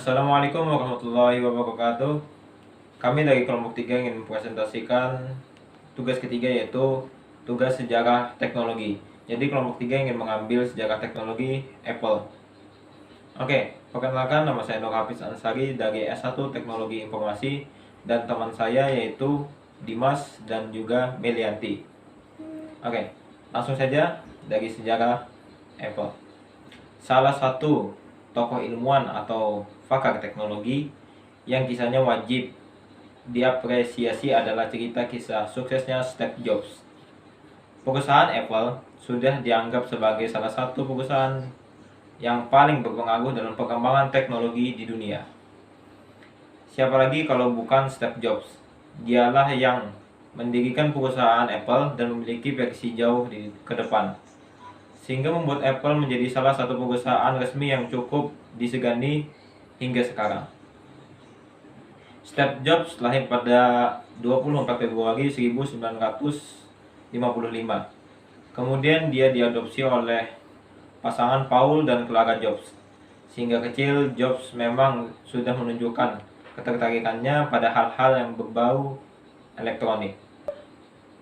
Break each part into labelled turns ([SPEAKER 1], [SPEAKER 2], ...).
[SPEAKER 1] Assalamualaikum warahmatullahi wabarakatuh. Kami dari kelompok 3 ingin mempresentasikan tugas ketiga, yaitu tugas sejarah teknologi. Jadi kelompok 3 ingin mengambil sejarah teknologi Apple. Oke, perkenalkan, nama saya Nur Hafiz Ansari dari S1 Teknologi Informasi, dan teman saya yaitu Dimas dan juga Melianti. Oke, langsung saja dari sejarah Apple. Salah satu tokoh ilmuwan atau pakar teknologi yang kisahnya wajib diapresiasi adalah cerita kisah suksesnya Steve Jobs. Perusahaan Apple sudah dianggap sebagai salah satu perusahaan yang paling berpengaruh dalam perkembangan teknologi di dunia. Siapa lagi kalau bukan Steve Jobs? Dialah yang mendirikan perusahaan Apple dan memiliki versi jauh ke depan, sehingga membuat Apple menjadi salah satu perusahaan resmi yang cukup disegani hingga sekarang. Steve Jobs lahir pada 24 Februari 1955. Kemudian dia diadopsi oleh pasangan Paul dan Clara Jobs. Sehingga kecil, Jobs memang sudah menunjukkan ketertarikannya pada hal-hal yang berbau elektronik.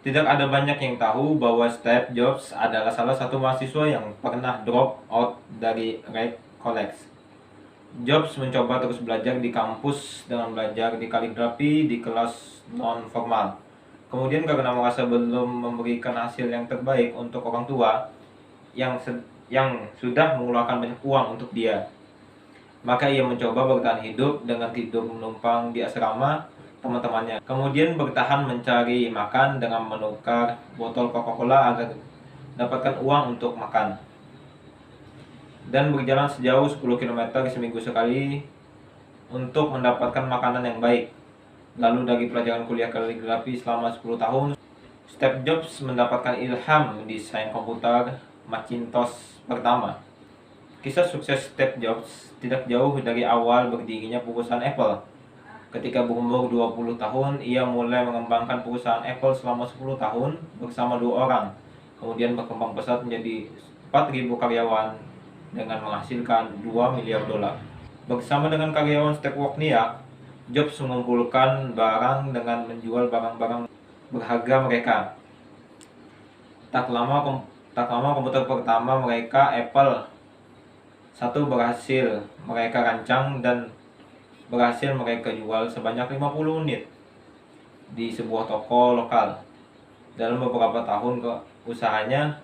[SPEAKER 1] Tidak ada banyak yang tahu bahwa Steve Jobs adalah salah satu mahasiswa yang pernah drop out dari Reed College. Jobs mencoba terus belajar di kampus dengan belajar di kaligrafi di kelas non-formal. Kemudian karena merasa belum memberikan hasil yang terbaik untuk orang tua yang sudah mengeluarkan banyak uang untuk dia, maka ia mencoba bertahan hidup dengan tidur menumpang di asrama teman-temannya. Kemudian bertahan mencari makan dengan menukar botol Coca-Cola agar dapatkan uang untuk makan. Dan berjalan sejauh 10 km seminggu sekali untuk mendapatkan makanan yang baik. Lalu dari pelajaran kuliah kaligrafi selama 10 tahun, Steve Jobs mendapatkan ilham desain komputer Macintosh pertama. Kisah sukses Steve Jobs tidak jauh dari awal berdirinya perusahaan Apple. Ketika berumur 20 tahun, ia mulai mengembangkan perusahaan Apple selama 10 tahun bersama 2 orang. Kemudian berkembang pesat menjadi 4.000 karyawan dengan menghasilkan 2 miliar dolar. Bersama dengan karyawan Steve Wozniak, Jobs mengumpulkan barang dengan menjual barang-barang berharga mereka. Tak lama komputer pertama mereka, Apple 1, berhasil mereka rancang dan berhasil mereka jual sebanyak 50 unit di sebuah toko lokal. Dalam beberapa tahun usahanya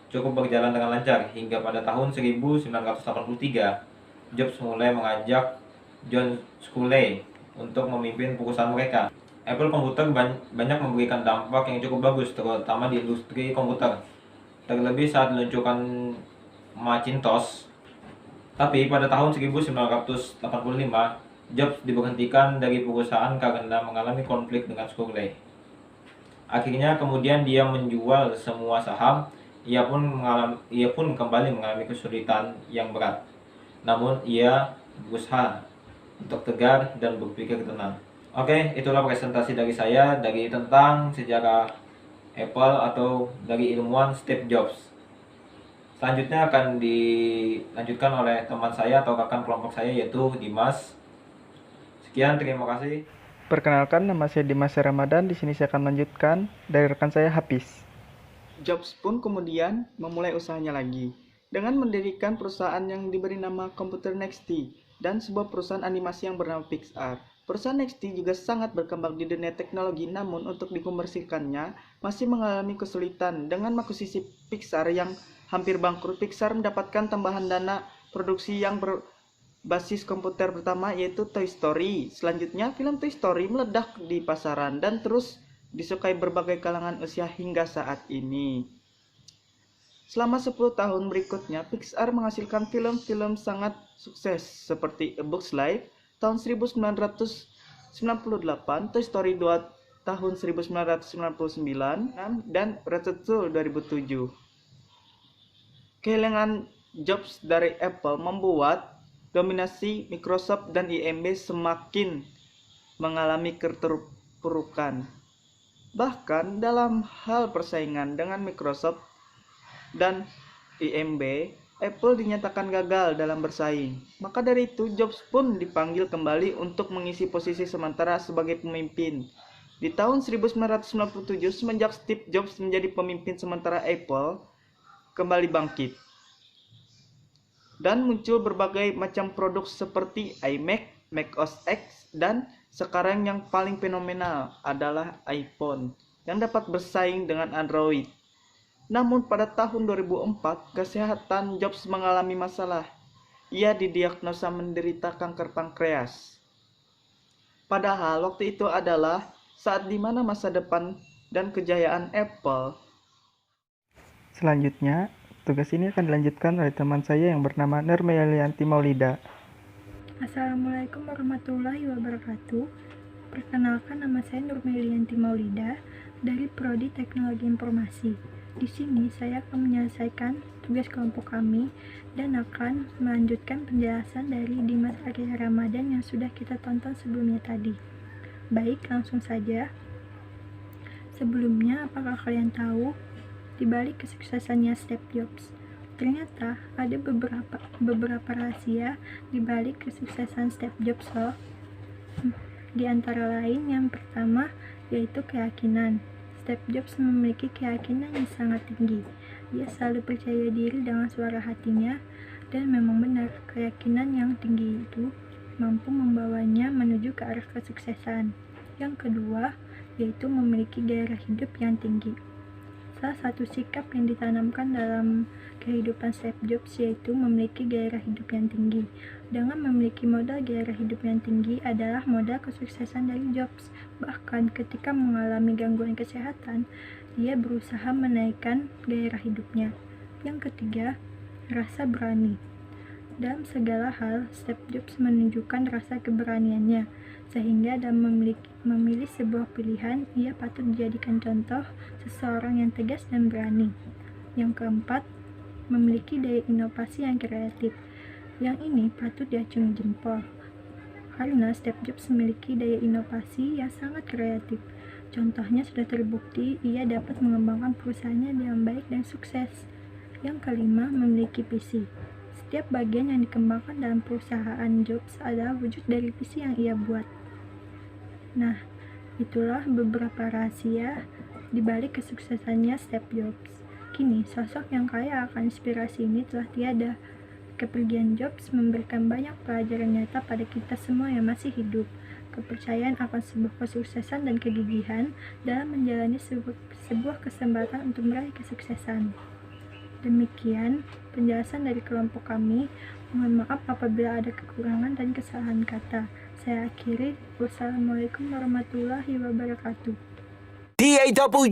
[SPEAKER 1] cukup berjalan dengan lancar, hingga pada tahun 1983 Jobs mulai mengajak John Sculley untuk memimpin perusahaan mereka. Apple Komputer banyak memberikan dampak yang cukup bagus, terutama di industri komputer, terlebih saat diluncurkan Macintosh. Tapi pada tahun 1985 Jobs diberhentikan dari perusahaan karena mengalami konflik dengan Sculley. Akhirnya kemudian dia menjual semua saham. Ia pun kembali mengalami kesulitan yang berat. Namun ia berusaha untuk tegar dan berpikir tenang. Oke, itulah presentasi dari saya tentang sejarah Apple atau dari ilmuwan Steve Jobs. Selanjutnya akan dilanjutkan oleh teman saya atau rekan kelompok saya, yaitu Dimas. Sekian, terima kasih.
[SPEAKER 2] Perkenalkan, nama saya Dimas Ramadan. Di sini saya akan melanjutkan dari rekan saya Hafiz. Jobs pun kemudian memulai usahanya lagi dengan mendirikan perusahaan yang diberi nama Computer Next dan sebuah perusahaan animasi yang bernama Pixar. Perusahaan Next juga sangat berkembang di dunia teknologi, namun untuk dikomersilkannya masih mengalami kesulitan. Dengan akuisisi Pixar yang hampir bangkrut, Pixar mendapatkan tambahan dana produksi yang basis komputer pertama, yaitu Toy Story. Selanjutnya, film Toy Story meledak di pasaran dan terus disukai berbagai kalangan usia hingga saat ini. Selama 10 tahun berikutnya, Pixar menghasilkan film-film sangat sukses seperti A Bug's Life tahun 1998, Toy Story 2 tahun 1999, dan Ratatouille 2007. Kehilangan Jobs dari Apple membuat dominasi Microsoft dan IMB semakin mengalami keterpurukan. Bahkan dalam hal persaingan dengan Microsoft dan IMB, Apple dinyatakan gagal dalam bersaing. Maka dari itu, Jobs pun dipanggil kembali untuk mengisi posisi sementara sebagai pemimpin. Di tahun 1997, semenjak Steve Jobs menjadi pemimpin sementara Apple, kembali bangkit. Dan muncul berbagai macam produk seperti iMac, Mac OS X, dan sekarang yang paling fenomenal adalah iPhone yang dapat bersaing dengan Android. Namun pada tahun 2004, kesehatan Jobs mengalami masalah. Ia didiagnosa menderita kanker pankreas. Padahal waktu itu adalah saat di mana masa depan dan kejayaan Apple. Selanjutnya, tugas ini akan dilanjutkan oleh teman saya yang bernama Nurmelianti Maulida.
[SPEAKER 3] Assalamualaikum warahmatullahi wabarakatuh. Perkenalkan, nama saya Nurmelianti Maulida dari Prodi Teknologi Informasi. Di sini saya akan menyelesaikan tugas kelompok kami dan akan melanjutkan penjelasan dari Dimas Arya Ramadan yang sudah kita tonton sebelumnya tadi. Baik, langsung saja. Sebelumnya, apakah kalian tahu di balik kesuksesannya Steve Jobs? Ternyata ada beberapa rahasia di balik kesuksesan Steve Jobs loh. Di antara lain, yang pertama yaitu keyakinan. Steve Jobs memiliki keyakinan yang sangat tinggi. Dia selalu percaya diri dengan suara hatinya, dan memang benar, keyakinan yang tinggi itu mampu membawanya menuju ke arah kesuksesan. Yang kedua, yaitu memiliki gairah hidup yang tinggi. Salah satu sikap yang ditanamkan dalam kehidupan Steve Jobs yaitu memiliki gairah hidup yang tinggi. Dengan memiliki modal gairah hidup yang tinggi adalah modal kesuksesan dari Jobs. Bahkan ketika mengalami gangguan kesehatan, dia berusaha menaikkan gairah hidupnya. Yang ketiga, rasa berani. Dalam segala hal, Steve Jobs menunjukkan rasa keberaniannya, sehingga dalam memilih sebuah pilihan, ia patut dijadikan contoh seseorang yang tegas dan berani. Yang keempat, memiliki daya inovasi yang kreatif. Yang ini patut diacungi jempol, karena Steve Jobs memiliki daya inovasi yang sangat kreatif. Contohnya sudah terbukti, ia dapat mengembangkan perusahaannya dengan baik dan sukses. Yang kelima, memiliki visi. Setiap bagian yang dikembangkan dalam perusahaan Jobs adalah wujud dari visi yang ia buat. Nah, itulah beberapa rahasia di balik kesuksesannya Steve Jobs. Kini, sosok yang kaya akan inspirasi ini telah tiada. Kepergian Jobs memberikan banyak pelajaran nyata pada kita semua yang masih hidup. Kepercayaan akan sebuah kesuksesan dan kegigihan dalam menjalani sebuah kesempatan untuk meraih kesuksesan. Demikian penjelasan dari kelompok kami. Mohon maaf apabila ada kekurangan dan kesalahan kata. Saya akhiri. Wassalamualaikum warahmatullahi wabarakatuh.
[SPEAKER 4] DAW.